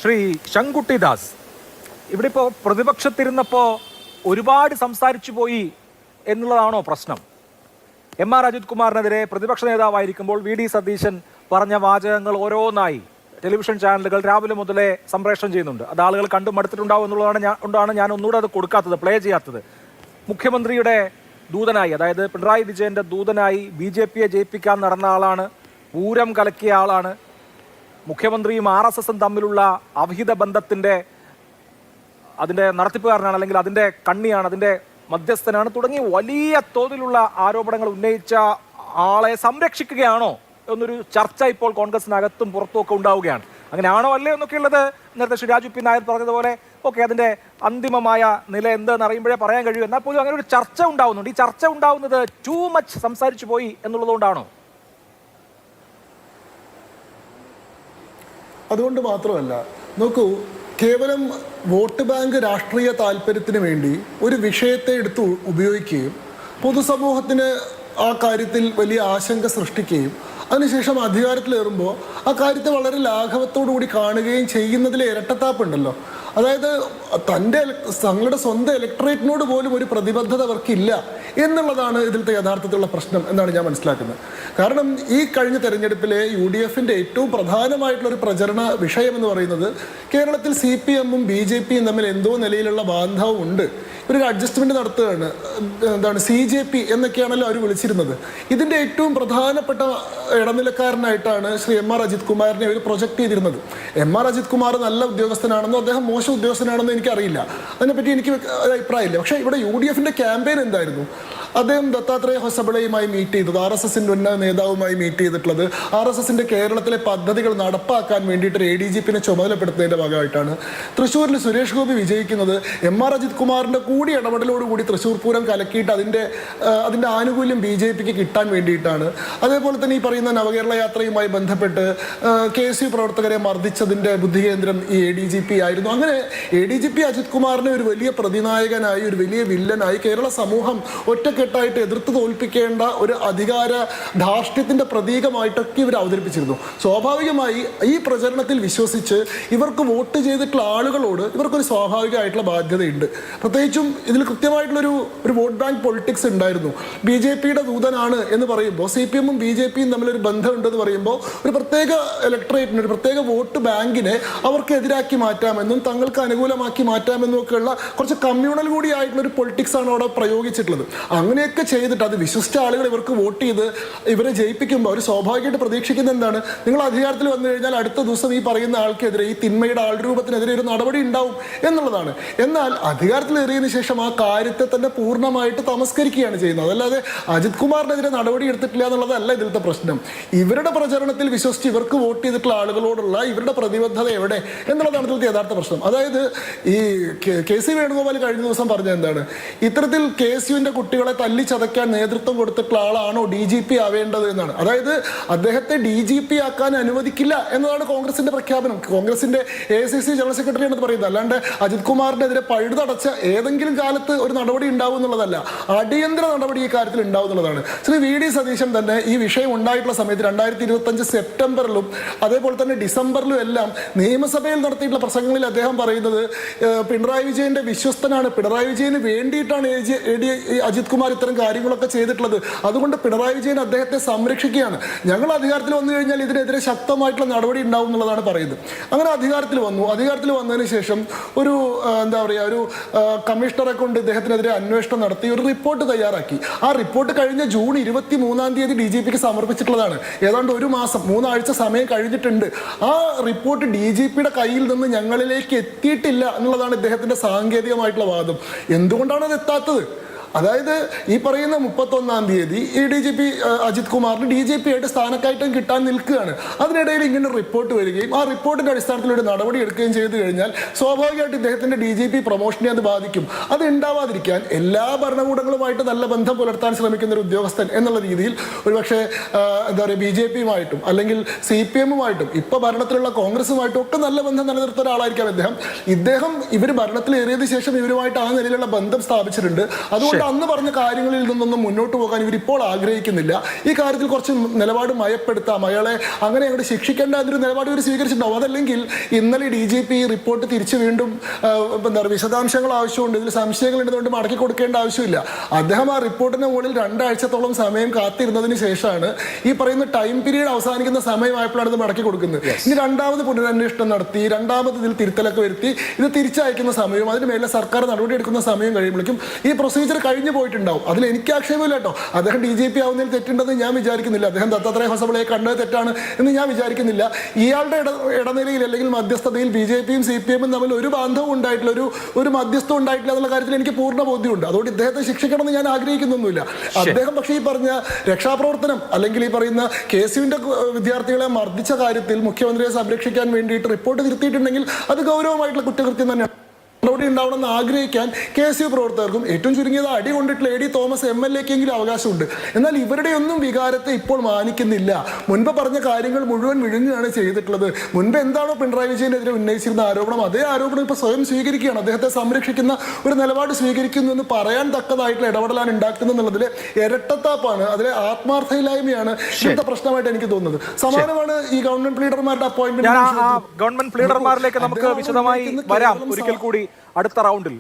ശ്രീ ശങ്കുട്ടി ദാസ്, ഇവിടെ ഇപ്പോൾ പ്രതിപക്ഷത്തിരുന്നപ്പോൾ ഒരുപാട് സംസാരിച്ചു പോയി എന്നുള്ളതാണോ പ്രശ്നം? എം.ആർ. അജിത് കുമാറിനെതിരെ പ്രതിപക്ഷ നേതാവായിരിക്കുമ്പോൾ വി ഡി സതീശൻ പറഞ്ഞ വാചകങ്ങൾ ഓരോന്നായി ടെലിവിഷൻ ചാനലുകൾ രാവിലെ മുതലേ സംപ്രേഷണം ചെയ്യുന്നുണ്ട്. അത് ആളുകൾ കണ്ടു മടുത്തിട്ടുണ്ടാവും എന്നുള്ളതാണ് ഞാൻ ഒന്നുകൂടെ അത് കൊടുക്കാത്തത്, പ്ലേ ചെയ്യാത്തത്. മുഖ്യമന്ത്രിയുടെ ദൂതനായി, അതായത് പിണറായി വിജയന്റെ ദൂതനായി BJP-യെ ജയിപ്പിക്കാൻ നടന്ന ആളാണ്, പൂരം കലക്കിയ ആളാണ്, മുഖ്യമന്ത്രിയും RSSും തമ്മിലുള്ള അവിഹിത ബന്ധത്തിന്റെ അതിന്റെ നടത്തിപ്പുകാരനാണ്, അല്ലെങ്കിൽ അതിന്റെ കണ്ണിയാണ്, അതിന്റെ മധ്യസ്ഥനാണ്, തുടങ്ങി വലിയ തോതിലുള്ള ആരോപണങ്ങൾ ഉന്നയിച്ച ആളെ സംരക്ഷിക്കുകയാണോ എന്നൊരു ചർച്ച ഇപ്പോൾ കോൺഗ്രസിനകത്തും പുറത്തും ഒക്കെ ഉണ്ടാവുകയാണ്. അങ്ങനെയാണോ അല്ലേ എന്നൊക്കെയുള്ളത് നേരത്തെ ശ്രീ രാജു പി നായർ പറഞ്ഞതുപോലെ ഓക്കെ, അതിന്റെ അന്തിമമായ നില എന്തെന്ന് അറിയുമ്പോഴേ പറയാൻ കഴിയൂ. എന്നാൽ പോലും അങ്ങനെ ഒരു ചർച്ച ഉണ്ടാവുന്നുണ്ട്. ഈ ചർച്ച ഉണ്ടാവുന്നത് ടൂ മച്ച് സംസാരിച്ചു പോയി എന്നുള്ളതുകൊണ്ടാണോ? അതുകൊണ്ട് മാത്രമല്ല, നോക്കൂ, കേവലം വോട്ട് ബാങ്ക് രാഷ്ട്രീയ താല്പര്യത്തിന് വേണ്ടി ഒരു വിഷയത്തെ എടുത്ത് ഉപയോഗിക്കുകയും പൊതുസമൂഹത്തിന് ആ കാര്യത്തിൽ വലിയ ആശങ്ക സൃഷ്ടിക്കുകയും അതിനുശേഷം അധികാരത്തിലേറുമ്പോൾ ആ കാര്യത്തെ വളരെ ലാഘവത്തോടു കൂടി കാണുകയും ചെയ്യുന്നതിലെ ഇരട്ടത്താപ്പുണ്ടല്ലോ. അതായത് തങ്ങളുടെ സ്വന്തം ഇലക്ടറേറ്റിനോട് പോലും ഒരു പ്രതിബദ്ധത അവർക്കില്ല എന്നുള്ളതാണ് ഇതിലത്തെ യഥാർത്ഥത്തിലുള്ള പ്രശ്നം എന്നാണ് ഞാൻ മനസ്സിലാക്കുന്നത്. കാരണം ഈ കഴിഞ്ഞ തെരഞ്ഞെടുപ്പിലെ UDFന്റെ ഏറ്റവും പ്രധാനമായിട്ടുള്ള ഒരു പ്രചരണ വിഷയം എന്ന് പറയുന്നത് കേരളത്തിൽ CPM-ഉം BJP-യും തമ്മിൽ എന്തോ നിലയിലുള്ള ബാന്ധവം ഉണ്ട്, ഒരു അഡ്ജസ്റ്റ്മെന്റ് നടത്തുകയാണ്, CJP എന്നൊക്കെയാണല്ലോ അവർ വിളിച്ചിരുന്നത്. ഇതിന്റെ ഏറ്റവും പ്രധാനപ്പെട്ട ഇടനിലക്കാരനായിട്ടാണ് ശ്രീ M.R. അജിത് കുമാറിനെ അവർ പ്രൊജക്ട് ചെയ്തിരുന്നത്. M.R. അജിത് കുമാർ നല്ല ഉദ്യോഗസ്ഥനാണെന്നോ അദ്ദേഹം മോശം ഉദ്യോഗസ്ഥനാണെന്നോ എനിക്കറിയില്ല, അതിനെപ്പറ്റി എനിക്ക് അഭിപ്രായമില്ല. പക്ഷേ ഇവിടെ UDFന്റെ ക്യാമ്പയിൻ എന്തായിരുന്നു? അദ്ദേഹം ദത്താത്രേയ ഹൊസബളയുമായി മീറ്റ് ചെയ്തത്, RSSന്റെ ഉന്നത നേതാവുമായി മീറ്റ് ചെയ്തിട്ടുള്ളത് RSSന്റെ കേരളത്തിലെ പദ്ധതികൾ നടപ്പാക്കാൻ വേണ്ടിയിട്ട് ഒരു ADGP-നെ ചുമതലപ്പെടുത്തുന്നതിന്റെ ഭാഗമായിട്ടാണ്. തൃശ്ശൂരിൽ സുരേഷ് ഗോപി വിജയിക്കുന്നത് M.R. അജിത് കുമാറിന്റെ കൂടി ഇടപെടലോടുകൂടി തൃശ്ശൂർ പൂരം കലക്കിയിട്ട് അതിന്റെ ആനുകൂല്യം BJP-ക്ക് കിട്ടാൻ വേണ്ടിയിട്ടാണ്. അതേപോലെ തന്നെ ഈ പറയുന്ന നവകേരള യാത്രയുമായി ബന്ധപ്പെട്ട് KSU പ്രവർത്തകരെ മർദ്ദിച്ചതിന്റെ ബുദ്ധികേന്ദ്രം ഈ ADGP ആയിരുന്നു. അങ്ങനെ ADGP അജിത് കുമാറിനെ ഒരു വലിയ പ്രതിനായകനായി, ഒരു വലിയ വില്ലനായി കേരള സമൂഹം ഒറ്റക്കെട്ടായിട്ട് എതിർത്ത് തോൽപ്പിക്കേണ്ട ഒരു അധികാര ധാർഷ്ട്യത്തിന്റെ പ്രതീകമായിട്ടൊക്കെ ഇവർ അവതരിപ്പിച്ചിരുന്നു. സ്വാഭാവികമായി ഈ പ്രചരണത്തിൽ വിശ്വസിച്ച് ഇവർക്ക് വോട്ട് ചെയ്തിട്ടുള്ള ആളുകളോട് ഇവർക്കൊരു സ്വാഭാവികമായിട്ടുള്ള ബാധ്യതയുണ്ട്. പ്രത്യേകിച്ചും ഇതിൽ കൃത്യമായിട്ടുള്ളൊരു വോട്ട് ബാങ്ക് പൊളിറ്റിക്സ് ഉണ്ടായിരുന്നു. BJP-യുടെ ദൂതനാണ് എന്ന് പറയുമ്പോൾ CPM-ഉം BJP-യും തമ്മിലൊരു ബന്ധമുണ്ടെന്ന് പറയുമ്പോൾ ഒരു പ്രത്യേക ഇലക്ടറേറ്റിന്, ഒരു പ്രത്യേക വോട്ട് ബാങ്കിനെ അവർക്ക് എതിരാക്കി മാറ്റാമെന്നും തങ്ങൾക്ക് അനുകൂലമാക്കി മാറ്റാമെന്നും ഒക്കെയുള്ള കുറച്ച് കമ്മ്യൂണൽ കൂടി ആയിട്ടുള്ള ഒരു പൊളിറ്റിക്സ് ആണ് അവിടെ പ്രയോഗിച്ചിട്ടുള്ളത്. അങ്ങനെയൊക്കെ ചെയ്തിട്ട് അത് വിശ്വസിച്ച ആളുകൾ ഇവർക്ക് വോട്ട് ചെയ്ത് ഇവരെ ജയിപ്പിക്കുമ്പോൾ അവർ സ്വാഭാവികമായിട്ട് പ്രതീക്ഷിക്കുന്നത് എന്താണ്? നിങ്ങൾ അധികാരത്തിൽ വന്നു കഴിഞ്ഞാൽ അടുത്ത ദിവസം ഈ പറയുന്ന ആൾക്കെതിരെ, ഈ തിന്മയുടെ ആൾരൂപത്തിനെതിരെ ഒരു നടപടി ഉണ്ടാവും എന്നുള്ളതാണ്. എന്നാൽ അധികാരത്തിലേറിയതിനു ശേഷം ആ കാര്യത്തെ തന്നെ പൂർണ്ണമായിട്ട് തമസ്കരിക്കുകയാണ് ചെയ്യുന്നത്. അതല്ലാതെ അജിത് കുമാറിനെതിരെ നടപടി എടുത്തിട്ടില്ല എന്നുള്ളതല്ല ഇതിലത്തെ പ്രശ്നം. ഇവരുടെ പ്രചരണത്തിൽ വിശ്വസിച്ച് ഇവർക്ക് വോട്ട് ചെയ്തിട്ടുള്ള ആളുകളോടുള്ള ഇവരുടെ പ്രതിബദ്ധത എവിടെ എന്നുള്ളതാണ് ഇതിലത്തെ യഥാർത്ഥ പ്രശ്നം. അതായത് ഈ KC വേണുഗോപാൽ കഴിഞ്ഞ ദിവസം പറഞ്ഞത് എന്താണ്? ഇത്തരത്തിൽ KSUവിന്റെ കുട്ടികളെ തല്ലി ചതയ്ക്കാൻ നേതൃത്വം കൊടുത്തിട്ടുള്ള ആളാണോ DGP ആവേണ്ടത് എന്നാണ്. അതായത് അദ്ദേഹത്തെ DGP ആക്കാൻ അനുവദിക്കില്ല എന്നതാണ് കോൺഗ്രസിന്റെ പ്രഖ്യാപനം. കോൺഗ്രസിന്റെ AICC ജനറൽ സെക്രട്ടറി എന്ന് പറയുന്നത്. അല്ലാണ്ട് അജിത് കുമാറിനെതിരെ പഴുതടച്ച ഏതെങ്കിലും കാലത്ത് ഒരു നടപടി ഉണ്ടാവും എന്നുള്ളതല്ല, അടിയന്തര നടപടി ഈ കാര്യത്തിൽ ഉണ്ടാവും എന്നുള്ളതാണ്. ശ്രീ VD സതീശൻ തന്നെ ഈ വിഷയം ഉണ്ടായിട്ടുള്ള സമയത്ത് 2025 സെപ്റ്റംബറിലും അതേപോലെ തന്നെ ഡിസംബറിലും എല്ലാം നിയമസഭയിൽ നടത്തിയിട്ടുള്ള പ്രസംഗങ്ങളിൽ അദ്ദേഹം പറയുന്നത് പിണറായി വിജയന്റെ വിശ്വസ്തനാണ്, പിണറായി വിജയന് വേണ്ടിയിട്ടാണ് അജിത് കുമാർ ഇത്തരം കാര്യങ്ങളൊക്കെ ചെയ്തിട്ടുള്ളത്, അതുകൊണ്ട് പിണറായി വിജയൻ അദ്ദേഹത്തെ സംരക്ഷിക്കുകയാണ്, ഞങ്ങൾ അധികാരത്തിൽ വന്നു കഴിഞ്ഞാൽ ഇതിനെതിരെ ശക്തമായിട്ടുള്ള നടപടി ഉണ്ടാവും എന്നുള്ളതാണ് പറയുന്നത്. അങ്ങനെ അധികാരത്തിൽ വന്നതിന് ശേഷം ഒരു ഒരു കമ്മീഷണറെ കൊണ്ട് ഇദ്ദേഹത്തിനെതിരെ അന്വേഷണം നടത്തി ഒരു റിപ്പോർട്ട് തയ്യാറാക്കി. ആ റിപ്പോർട്ട് കഴിഞ്ഞ ജൂൺ 23 DGP-ക്ക് സമർപ്പിച്ചിട്ടുള്ളതാണ്. ഏതാണ്ട് ഒരു മാസം, 3 ആഴ്ച സമയം കഴിഞ്ഞിട്ടുണ്ട്. ആ റിപ്പോർട്ട് DGP-യുടെ കയ്യിൽ നിന്ന് ഞങ്ങളിലേക്ക് എത്തിയിട്ടില്ല എന്നുള്ളതാണ് ഇദ്ദേഹത്തിന്റെ സാങ്കേതികമായിട്ടുള്ള വാദം. എന്തുകൊണ്ടാണ് അത് എത്താത്തത്? അതായത് ഈ പറയുന്ന 31-ാം തീയതി ഈ DGP അജിത് കുമാറിന് DGP ആയിട്ട് സ്ഥാനക്കയറ്റം കിട്ടാൻ നിൽക്കുകയാണ്. അതിനിടയിൽ ഇങ്ങനെ റിപ്പോർട്ട് വരികയും ആ റിപ്പോർട്ടിന്റെ അടിസ്ഥാനത്തിൽ ഒരു നടപടി എടുക്കുകയും ചെയ്തു കഴിഞ്ഞാൽ സ്വാഭാവികമായിട്ട് ഇദ്ദേഹത്തിന്റെ DGP പ്രൊമോഷനെ അത് ബാധിക്കും. അത് ഉണ്ടാവാതിരിക്കാൻ എല്ലാ ഭരണകൂടങ്ങളുമായിട്ട് നല്ല ബന്ധം പുലർത്താൻ ശ്രമിക്കുന്ന ഒരു ഉദ്യോഗസ്ഥൻ എന്നുള്ള രീതിയിൽ ഒരുപക്ഷെ BJP-യുമായിട്ടും അല്ലെങ്കിൽ CPM-ഉമായിട്ടും ഇപ്പൊ ഭരണത്തിലുള്ള കോൺഗ്രസുമായിട്ടും ഒക്കെ നല്ല ബന്ധം നിലനിർത്തുന്ന ഒരാളായിരിക്കാം ഇദ്ദേഹം. ഇവർ ഭരണത്തിലേറിയതിനു ശേഷം ഇവരുമായിട്ട് ആ നിലയിലുള്ള ബന്ധം സ്ഥാപിച്ചിട്ടുണ്ട്. അതുകൊണ്ട് അതുകൊണ്ട് അന്ന് പറഞ്ഞ കാര്യങ്ങളിൽ നിന്നൊന്നും മുന്നോട്ട് പോകാൻ ഇവർ ഇപ്പോൾ ആഗ്രഹിക്കുന്നില്ല. ഈ കാര്യത്തിൽ കുറച്ച് നിലപാട് മയപ്പെടുത്താം, അയാളെ അങ്ങനെ അങ്ങോട്ട് ശിക്ഷിക്കേണ്ട എന്നൊരു നിലപാട് ഇവർ സ്വീകരിച്ചിട്ടുണ്ടാവും. അതല്ലെങ്കിൽ ഇന്നലെ DGP റിപ്പോർട്ട് തിരിച്ച് വീണ്ടും എന്താ പറയുക വിശദാംശങ്ങൾ ആവശ്യമുണ്ട്, ഇതിൽ സംശയങ്ങൾ ഉണ്ടെന്നുകൊണ്ട് മടക്കി കൊടുക്കേണ്ട ആവശ്യമില്ല. അദ്ദേഹം ആ റിപ്പോർട്ടിന്റെ മുകളിൽ 2 ആഴ്ചത്തോളം സമയം കാത്തിരുന്നതിന് ശേഷമാണ് ഈ പറയുന്ന ടൈം പീരീഡ് അവസാനിക്കുന്ന സമയമായപ്പോഴാണ് ഇത് മടക്കി കൊടുക്കുന്നത്. ഇനി രണ്ടാമത് പുനരന്വേഷണം നടത്തി, രണ്ടാമത് ഇതിൽ തിരുത്തലൊക്കെ വരുത്തി ഇത് തിരിച്ചയക്കുന്ന സമയവും അതിന് മേലെ സർക്കാർ നടപടി എടുക്കുന്ന സമയം കഴിയുമ്പോഴേക്കും ഈ പ്രൊസീജിയർ കഴിഞ്ഞു പോയിട്ടുണ്ടാവും. അതിൽ എനിക്ക് ആക്ഷേപമില്ല കേട്ടോ. അദ്ദേഹം DGP ആവുന്നതിൽ തെറ്റുണ്ടെന്ന് ഞാൻ വിചാരിക്കുന്നില്ല. അദ്ദേഹം ദത്താത്രേയ ഹൊസബളയെ കണ്ടത് തെറ്റാണ് എന്ന് ഞാൻ വിചാരിക്കുന്നില്ല. ഇയാളുടെ ഇടനിലയിൽ അല്ലെങ്കിൽ മധ്യസ്ഥതയിൽ BJPയും CPM-ഉം തമ്മിൽ ഒരു ബാന്ധവും ഉണ്ടായിട്ടില്ല, ഒരു മധ്യസ്ഥം ഉണ്ടായിട്ടില്ല എന്നുള്ള കാര്യത്തിൽ എനിക്ക് പൂർണ്ണ ബോധ്യമുണ്ട്. അതുകൊണ്ട് ഇദ്ദേഹത്തെ ശിക്ഷിക്കണമെന്ന് ഞാൻ ആഗ്രഹിക്കുന്നൊന്നുമില്ല. അദ്ദേഹം പക്ഷേ ഈ പറഞ്ഞ രക്ഷാപ്രവർത്തനം അല്ലെങ്കിൽ ഈ പറയുന്ന KSUവിന്റെ വിദ്യാർത്ഥികളെ മർദ്ദിച്ച കാര്യത്തിൽ മുഖ്യമന്ത്രിയെ സംരക്ഷിക്കാൻ വേണ്ടിയിട്ട് റിപ്പോർട്ട് തിരുത്തിയിട്ടുണ്ടെങ്കിൽ അത് ഗൗരവമായിട്ടുള്ള കുറ്റകൃത്യം തന്നെയാണ്. നടപടി ഉണ്ടാവണമെന്ന് ആഗ്രഹിക്കാൻ KSU പ്രവർത്തകർക്കും ഏറ്റവും ചുരുങ്ങിയത് അടി കൊണ്ടിട്ടുള്ള AD തോമസ് MLA-ക്കെങ്കിലും അവകാശമുണ്ട്. എന്നാൽ ഇവരുടെ ഒന്നും വികാരത്തെ ഇപ്പോൾ മാനിക്കുന്നില്ല. മുൻപ് പറഞ്ഞ കാര്യങ്ങൾ മുഴുവൻ വിഴുങ്ങുകയാണ് ചെയ്തിട്ടുള്ളത്. മുൻപ് എന്താണോ പിണറായി വിജയനെതിരെ ഉന്നയിച്ചിരുന്ന ആരോപണം, അതേ ആരോപണം ഇപ്പോൾ സ്വയം സ്വീകരിക്കുകയാണ്. അദ്ദേഹത്തെ സംരക്ഷിക്കുന്ന ഒരു നിലപാട് സ്വീകരിക്കുന്നു എന്ന് പറയാൻ തക്കതായിട്ടുള്ള ഇടപെടലാണ് ഉണ്ടാക്കുന്നതെന്നുള്ളതിൽ ഇരട്ടത്താപ്പാണ്, അതിലെ ആത്മാർത്ഥയില്ലായ്മയാണ് ഇന്നത്തെ പ്രശ്നമായിട്ട് എനിക്ക് തോന്നുന്നത്. സമാനമാണ് ഈ ഗവൺമെന്റ് ലീഡർമാരുടെ അപ്പോയിന്റ്മെന്റ്. ഗവൺമെന്റ് ലീഡർമാരിലേക്ക് നമുക്ക് വിശദമായി വരാം ഒരിക്കൽ കൂടി അടുത്ത റൗണ്ടിൽ.